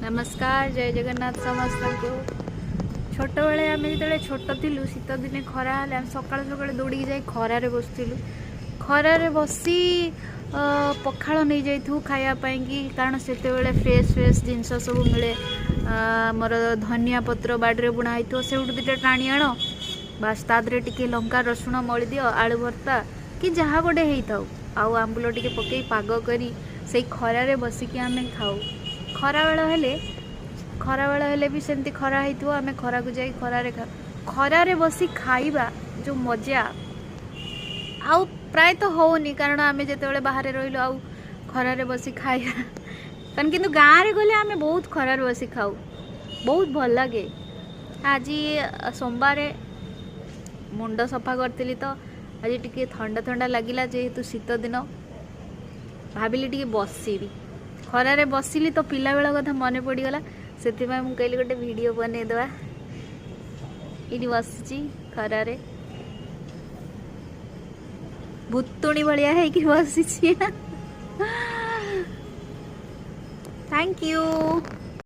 नमस्कार जय जगन्नाथ समस्त को छोट बेले आम जो छोट थिलु शीत दिने खरा आम सका सका दौड़ी जाए खरारे बसलु खरारे बसी पखाड़ नहीं जाइथु खायापाई कि कारण से फ्रेश फ्रेश जिनस सब मिले मोर धनिया पत्र बाड़ी बुणा हो से दुटा टाणी आण बास तादरे टिके लंका रसुण मली दियो आलू भर्ता कि जहाँ गोटे होता आउ आंबुल टिके पकई पाग करी से खरारे बसिकी आम खाऊ खरा बेल हेले भी सेमती खरा हो आम खरा को जाई खरारे खा खरारे बसी खाइबा जो मजा आउ प्राय तो होनी कारण आम जो बाहर रहिलु आउ खरारे बसी खाइबा कारण किंतु गाँव रे गले आम बहुत खरारे बसी खाऊ बहुत भल लगे। आज सोमवार मुंड सफा करी तो आज टिके ठंडा ठंडा लगिला जेहेतु शीत दिन भाविली टिके बसबी खरारे बसिली तो पिला बेला कथा मन पड़गला से मुझे कहली गोटे वीडियो बनईदे ये बसी खरारे भूतुणी भाया है बसी थैंक यू।